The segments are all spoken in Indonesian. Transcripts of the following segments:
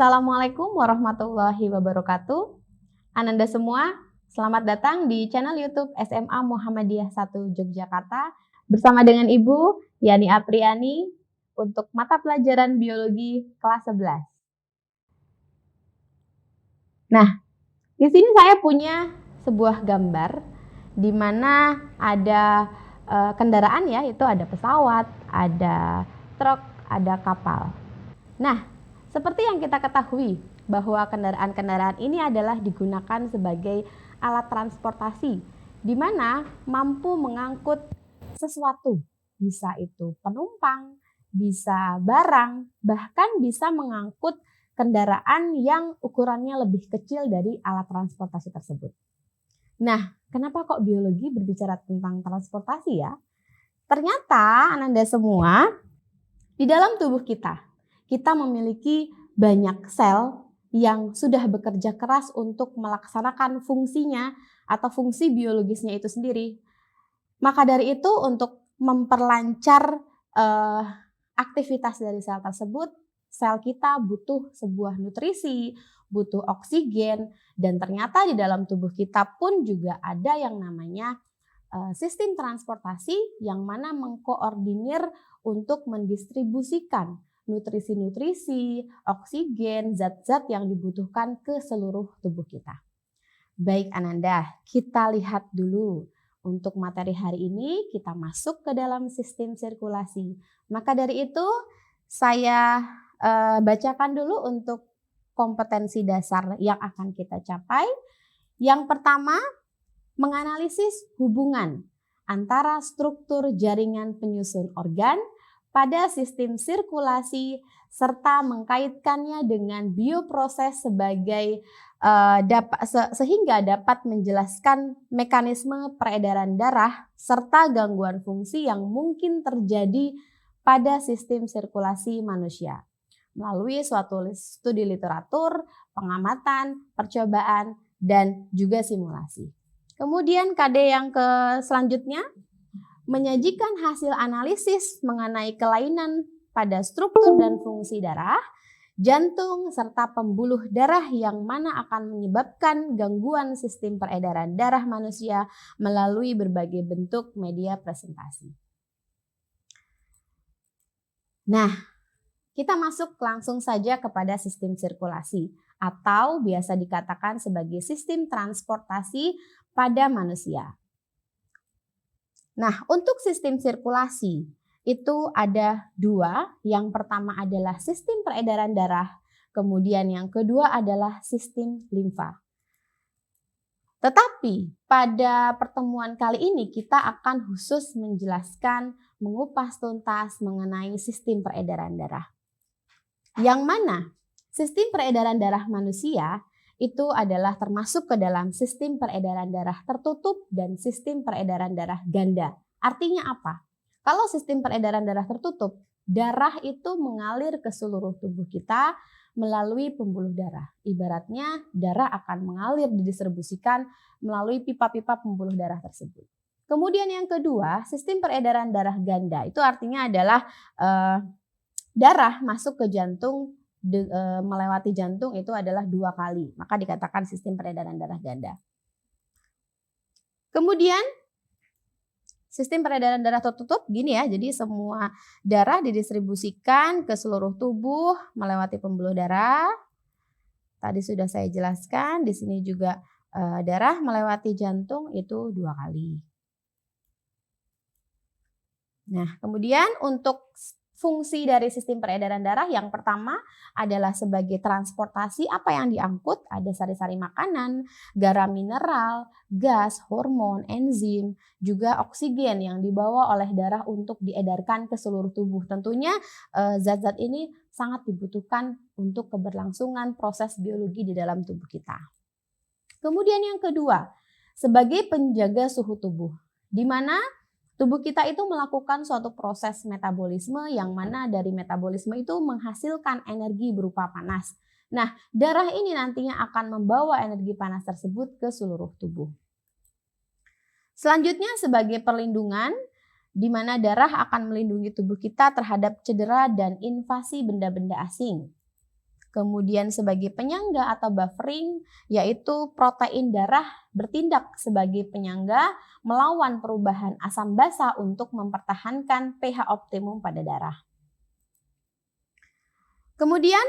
Assalamualaikum warahmatullahi wabarakatuh. Ananda semua, selamat datang di channel YouTube SMA Muhammadiyah 1 Yogyakarta bersama dengan Ibu Yani Apriani untuk mata pelajaran biologi kelas 11. Nah, di sini saya punya sebuah gambar di mana ada kendaraan ya, itu ada pesawat, ada truk, ada kapal. Nah, seperti yang kita ketahui bahwa kendaraan-kendaraan ini adalah digunakan sebagai alat transportasi di mana mampu mengangkut sesuatu, bisa itu penumpang, bisa barang, bahkan bisa mengangkut kendaraan yang ukurannya lebih kecil dari alat transportasi tersebut. Nah, kenapa kok biologi berbicara tentang transportasi ya? Ternyata Ananda semua, di dalam tubuh kita memiliki banyak sel yang sudah bekerja keras untuk melaksanakan fungsinya atau fungsi biologisnya itu sendiri. Maka dari itu untuk memperlancar aktivitas dari sel tersebut, sel kita butuh sebuah nutrisi, butuh oksigen, dan ternyata di dalam tubuh kita pun juga ada yang namanya sistem transportasi yang mana mengkoordinir untuk mendistribusikan nutrisi-nutrisi, oksigen, zat-zat yang dibutuhkan ke seluruh tubuh kita. Baik Ananda, kita lihat dulu. Untuk materi hari ini kita masuk ke dalam sistem sirkulasi. Maka dari itu saya bacakan dulu untuk kompetensi dasar yang akan kita capai. Yang pertama, menganalisis hubungan antara struktur jaringan penyusun organ pada sistem sirkulasi serta mengkaitkannya dengan bioproses sebagai sehingga dapat menjelaskan mekanisme peredaran darah serta gangguan fungsi yang mungkin terjadi pada sistem sirkulasi manusia melalui suatu studi literatur, pengamatan, percobaan, dan juga simulasi. Kemudian KD yang selanjutnya, menyajikan hasil analisis mengenai kelainan pada struktur dan fungsi darah, jantung, serta pembuluh darah yang mana akan menyebabkan gangguan sistem peredaran darah manusia melalui berbagai bentuk media presentasi. Nah, kita masuk langsung saja kepada sistem sirkulasi atau biasa dikatakan sebagai sistem transportasi pada manusia. Nah, untuk sistem sirkulasi itu ada dua. Yang pertama adalah sistem peredaran darah, kemudian yang kedua adalah sistem limfa. Tetapi pada pertemuan kali ini kita akan khusus menjelaskan, mengupas tuntas mengenai sistem peredaran darah. Yang mana sistem peredaran darah manusia itu adalah termasuk ke dalam sistem peredaran darah tertutup dan sistem peredaran darah ganda. Artinya apa? Kalau sistem peredaran darah tertutup, darah itu mengalir ke seluruh tubuh kita melalui pembuluh darah. Ibaratnya darah akan mengalir didistribusikan melalui pipa-pipa pembuluh darah tersebut. Kemudian yang kedua, sistem peredaran darah ganda. Itu artinya adalah darah masuk ke jantung melewati jantung itu adalah 2 kali, maka dikatakan sistem peredaran darah ganda. Kemudian sistem peredaran darah tertutup gini ya, jadi semua darah didistribusikan ke seluruh tubuh melewati pembuluh darah. Tadi sudah saya jelaskan, di sini juga darah melewati jantung itu 2 kali. Nah, kemudian untuk fungsi dari sistem peredaran darah yang pertama adalah sebagai transportasi. Apa yang diangkut? Ada sari-sari makanan, garam mineral, gas, hormon, enzim, juga oksigen yang dibawa oleh darah untuk diedarkan ke seluruh tubuh. Tentunya zat-zat ini sangat dibutuhkan untuk keberlangsungan proses biologi di dalam tubuh kita. Kemudian yang kedua, sebagai penjaga suhu tubuh, di mana tubuh kita itu melakukan suatu proses metabolisme yang mana dari metabolisme itu menghasilkan energi berupa panas. Nah, darah ini nantinya akan membawa energi panas tersebut ke seluruh tubuh. Selanjutnya sebagai perlindungan, di mana darah akan melindungi tubuh kita terhadap cedera dan invasi benda-benda asing. Kemudian sebagai penyangga atau buffering, yaitu protein darah bertindak sebagai penyangga melawan perubahan asam basa untuk mempertahankan pH optimum pada darah. Kemudian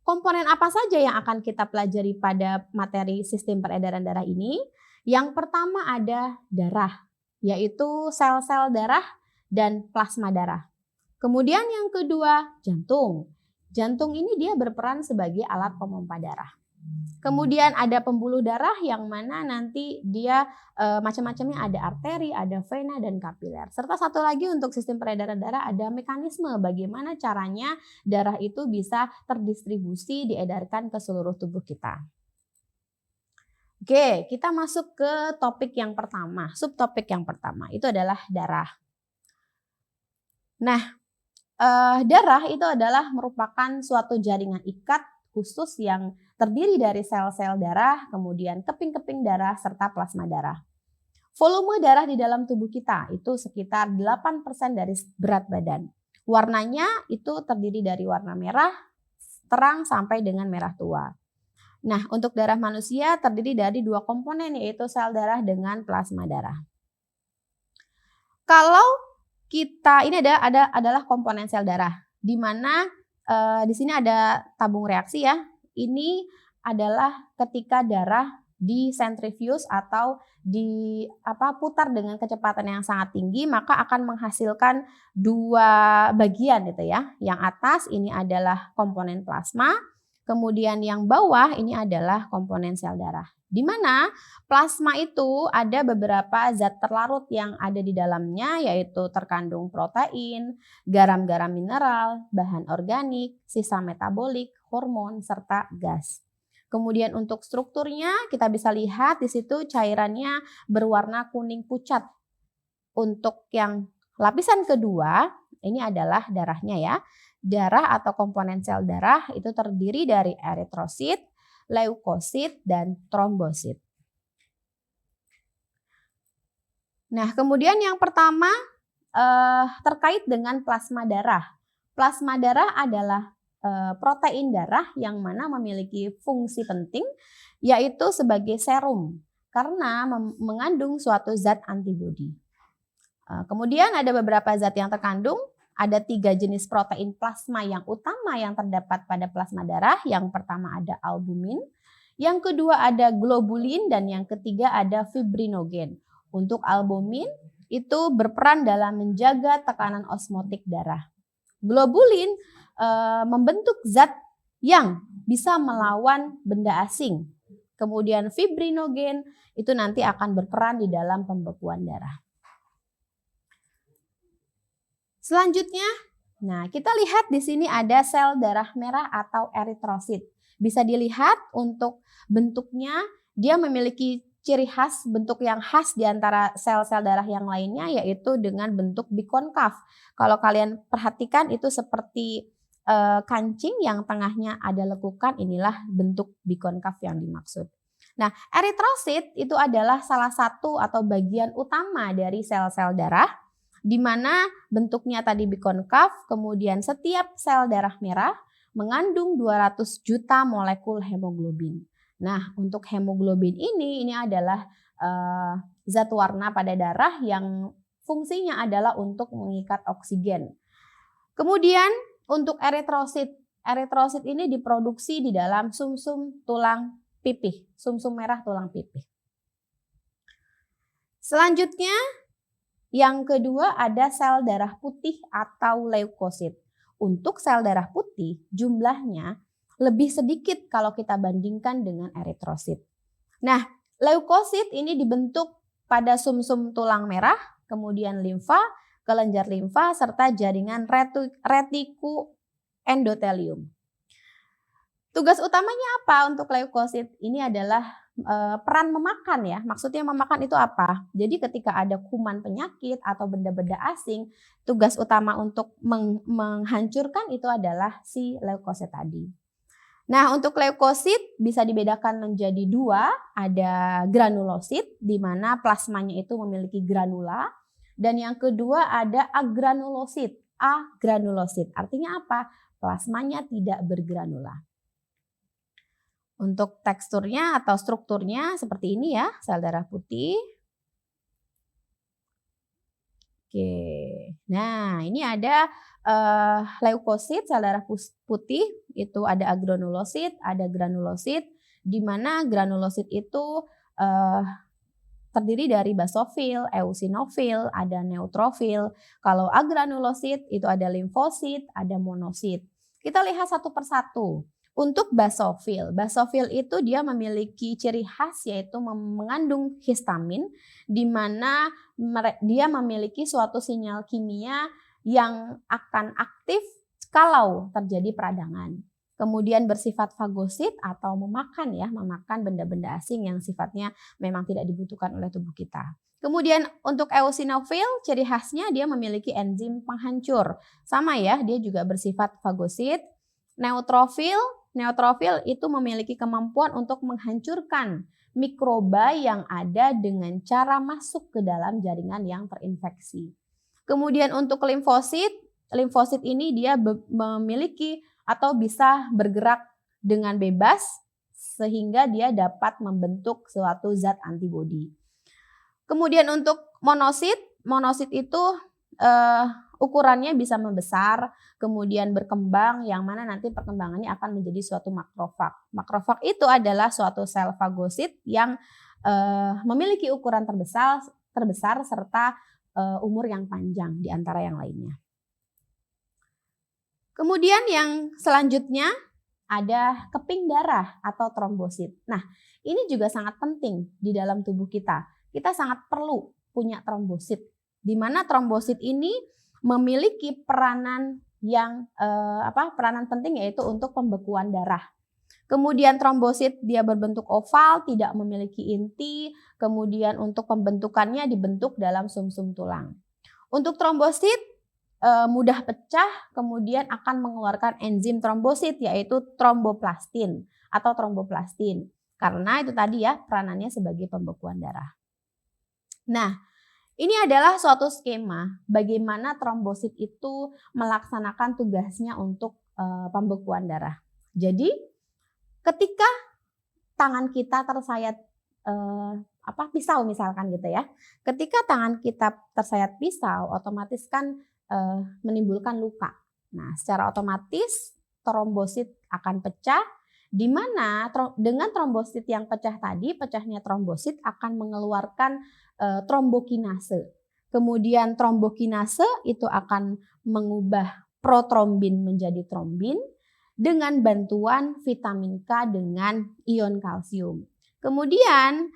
komponen apa saja yang akan kita pelajari pada materi sistem peredaran darah ini? Yang pertama ada darah, yaitu sel-sel darah dan plasma darah. Kemudian yang kedua jantung. Jantung ini dia berperan sebagai alat pompa darah. Kemudian ada pembuluh darah yang mana nanti dia macam-macamnya, ada arteri, ada vena dan kapiler. Serta satu lagi untuk sistem peredaran darah ada mekanisme bagaimana caranya darah itu bisa terdistribusi diedarkan ke seluruh tubuh kita. Oke, kita masuk ke topik yang pertama, subtopik yang pertama itu adalah darah. Nah, darah itu adalah merupakan suatu jaringan ikat khusus yang terdiri dari sel-sel darah, kemudian keping-keping darah, serta plasma darah. Volume darah di dalam tubuh kita itu sekitar 8% dari berat badan. Warnanya itu terdiri dari warna merah, terang sampai dengan merah tua. Nah, untuk darah manusia terdiri dari dua komponen, yaitu sel darah dengan plasma darah. Kalau kita ini adalah komponen sel darah, di mana di sini ada tabung reaksi ya. Ini adalah ketika darah disentrifuge atau putar dengan kecepatan yang sangat tinggi, maka akan menghasilkan dua bagian gitu ya. Yang atas ini adalah komponen plasma, kemudian yang bawah ini adalah komponen sel darah. Di mana plasma itu ada beberapa zat terlarut yang ada di dalamnya, yaitu terkandung protein, garam-garam mineral, bahan organik, sisa metabolik, hormon, serta gas. Kemudian untuk strukturnya kita bisa lihat di situ cairannya berwarna kuning pucat. Untuk yang lapisan kedua ini adalah darahnya ya. Darah atau komponen sel darah itu terdiri dari eritrosit, leukosit, dan trombosit. Nah, kemudian yang pertama terkait dengan plasma darah. Plasma darah adalah protein darah yang mana memiliki fungsi penting, yaitu sebagai serum karena mengandung suatu zat antibodi. Kemudian ada beberapa zat yang terkandung. Ada 3 jenis protein plasma yang utama yang terdapat pada plasma darah. Yang pertama ada albumin, yang kedua ada globulin, dan yang ketiga ada fibrinogen. Untuk albumin itu berperan dalam menjaga tekanan osmotik darah. Globulin membentuk zat yang bisa melawan benda asing. Kemudian fibrinogen itu nanti akan berperan di dalam pembekuan darah. Selanjutnya, nah kita lihat di sini ada sel darah merah atau eritrosit. Bisa dilihat untuk bentuknya, dia memiliki ciri khas, bentuk yang khas di antara sel-sel darah yang lainnya, yaitu dengan bentuk bikonkav. Kalau kalian perhatikan itu seperti kancing yang tengahnya ada lekukan, inilah bentuk bikonkav yang dimaksud. Nah, eritrosit itu adalah salah satu atau bagian utama dari sel-sel darah, di mana bentuknya tadi bikonkav, kemudian setiap sel darah merah mengandung 200 juta molekul hemoglobin. Nah, untuk hemoglobin ini adalah zat warna pada darah yang fungsinya adalah untuk mengikat oksigen. Kemudian untuk eritrosit ini diproduksi di dalam sumsum tulang pipih, sumsum merah tulang pipih. Selanjutnya, yang kedua ada sel darah putih atau leukosit. Untuk sel darah putih jumlahnya lebih sedikit kalau kita bandingkan dengan eritrosit. Nah, leukosit ini dibentuk pada sumsum tulang merah, kemudian limfa, kelenjar limfa, serta jaringan retikuendotelium. Tugas utamanya apa untuk leukosit? Ini adalah peran memakan ya. Maksudnya memakan itu apa? Jadi ketika ada kuman penyakit atau benda-benda asing, tugas utama untuk menghancurkan itu adalah si leukosit tadi. Nah, untuk leukosit bisa dibedakan menjadi 2, ada granulosit di mana plasmanya itu memiliki granula, dan yang kedua ada agranulosit. Agranulosit artinya apa? Plasmanya tidak bergranula. Untuk teksturnya atau strukturnya seperti ini ya, sel darah putih. Oke, nah ini ada leukosit, sel darah putih, itu ada agranulosit, ada granulosit, di mana granulosit itu eh, terdiri dari basofil, eosinofil, ada neutrofil. Kalau agranulosit itu ada limfosit, ada monosit. Kita lihat satu persatu. Untuk basofil itu dia memiliki ciri khas yaitu mengandung histamin, di mana dia memiliki suatu sinyal kimia yang akan aktif kalau terjadi peradangan. Kemudian bersifat fagosit atau memakan benda-benda asing yang sifatnya memang tidak dibutuhkan oleh tubuh kita. Kemudian untuk eosinofil, ciri khasnya dia memiliki enzim penghancur. Sama ya, dia juga bersifat fagosit. Neutrofil itu memiliki kemampuan untuk menghancurkan mikroba yang ada dengan cara masuk ke dalam jaringan yang terinfeksi. Kemudian untuk limfosit ini dia memiliki atau bisa bergerak dengan bebas sehingga dia dapat membentuk suatu zat antibodi. Kemudian untuk monosit itu ukurannya bisa membesar, kemudian berkembang, yang mana nanti perkembangannya akan menjadi suatu makrofag. Makrofag itu adalah suatu sel fagosit yang memiliki ukuran terbesar serta umur yang panjang di antara yang lainnya. Kemudian yang selanjutnya ada keping darah atau trombosit. Nah, ini juga sangat penting di dalam tubuh kita. Kita sangat perlu punya trombosit, di mana trombosit ini memiliki peranan yang peranan penting yaitu untuk pembekuan darah. Kemudian trombosit dia berbentuk oval, tidak memiliki inti, kemudian untuk pembentukannya dibentuk dalam sumsum tulang. Untuk trombosit mudah pecah, kemudian akan mengeluarkan enzim trombosit yaitu tromboplastin atau tromboplastin. Karena itu tadi ya peranannya sebagai pembekuan darah. Nah, ini adalah suatu skema bagaimana trombosit itu melaksanakan tugasnya untuk pembekuan darah. Jadi, ketika tangan kita tersayat pisau misalkan gitu ya. Ketika tangan kita tersayat pisau, otomatis kan menimbulkan luka. Nah, secara otomatis trombosit akan pecah, di mana dengan trombosit yang pecah tadi, pecahnya trombosit akan mengeluarkan trombokinase. Kemudian trombokinase itu akan mengubah protrombin menjadi trombin dengan bantuan vitamin K dengan ion kalsium. Kemudian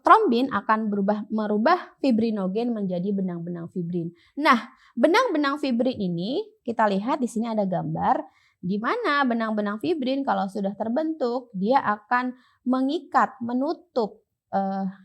trombin akan merubah fibrinogen menjadi benang-benang fibrin. Nah, benang-benang fibrin ini kita lihat di sini ada gambar di mana benang-benang fibrin kalau sudah terbentuk dia akan menutup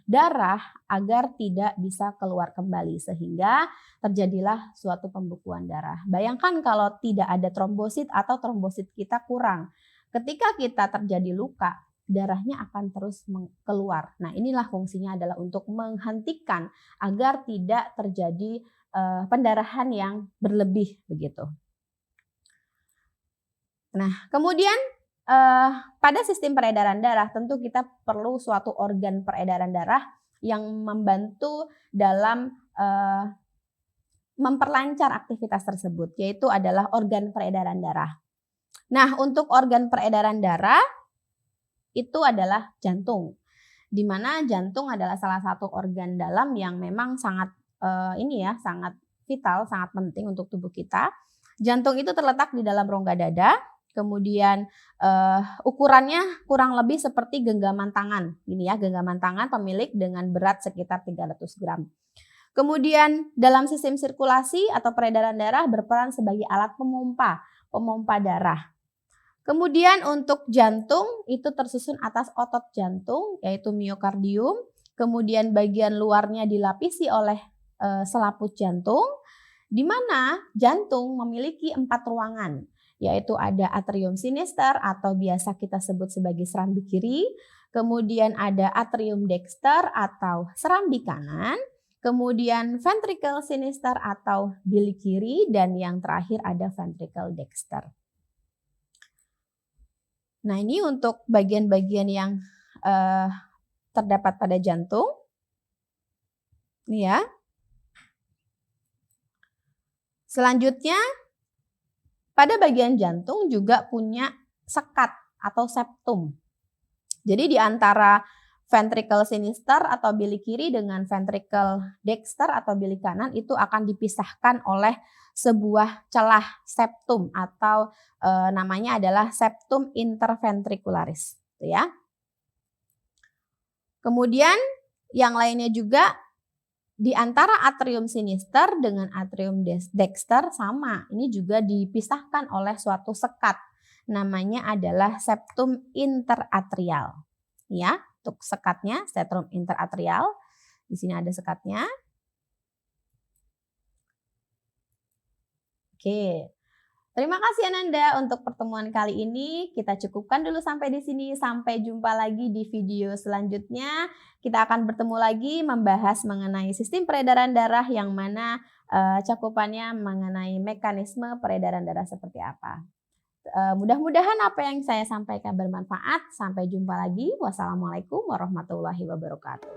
darah agar tidak bisa keluar kembali sehingga terjadilah suatu pembekuan darah. Bayangkan kalau tidak ada trombosit atau trombosit kita kurang. Ketika kita terjadi luka, darahnya akan terus keluar. Nah, inilah fungsinya adalah untuk menghentikan agar tidak terjadi pendarahan yang berlebih begitu. Nah, kemudian pada sistem peredaran darah tentu kita perlu suatu organ peredaran darah yang membantu dalam memperlancar aktivitas tersebut, yaitu adalah organ peredaran darah. Nah, untuk organ peredaran darah itu adalah jantung, di mana jantung adalah salah satu organ dalam yang memang sangat sangat vital, sangat penting untuk tubuh kita. Jantung itu terletak di dalam rongga dada, kemudian ukurannya kurang lebih seperti genggaman tangan, ini ya genggaman tangan pemilik dengan berat sekitar 300 gram. Kemudian dalam sistem sirkulasi atau peredaran darah berperan sebagai alat pemompa darah. Kemudian untuk jantung itu tersusun atas otot jantung yaitu miokardium, kemudian bagian luarnya dilapisi oleh selaput jantung, di mana jantung memiliki 4 ruangan, yaitu ada atrium sinister atau biasa kita sebut sebagai serambi kiri, kemudian ada atrium dexter atau serambi kanan, kemudian ventricle sinister atau bilik kiri, dan yang terakhir ada ventricle dexter. Nah, ini untuk bagian-bagian yang terdapat pada jantung. Nih ya. Selanjutnya, pada bagian jantung juga punya sekat atau septum. Jadi di antara ventricle sinister atau bilik kiri dengan ventricle dexter atau bilik kanan itu akan dipisahkan oleh sebuah celah septum atau namanya adalah septum interventricularis, gitu ya. Kemudian yang lainnya juga di antara atrium sinister dengan atrium dexter sama, ini juga dipisahkan oleh suatu sekat. Namanya adalah septum interatrial. Ya, untuk sekatnya septum interatrial. Di sini ada sekatnya. Oke. Terima kasih Ananda untuk pertemuan kali ini. Kita cukupkan dulu sampai di sini. Sampai jumpa lagi di video selanjutnya. Kita akan bertemu lagi membahas mengenai sistem peredaran darah yang mana cakupannya mengenai mekanisme peredaran darah seperti apa. Mudah-mudahan apa yang saya sampaikan bermanfaat. Sampai jumpa lagi. Wassalamualaikum warahmatullahi wabarakatuh.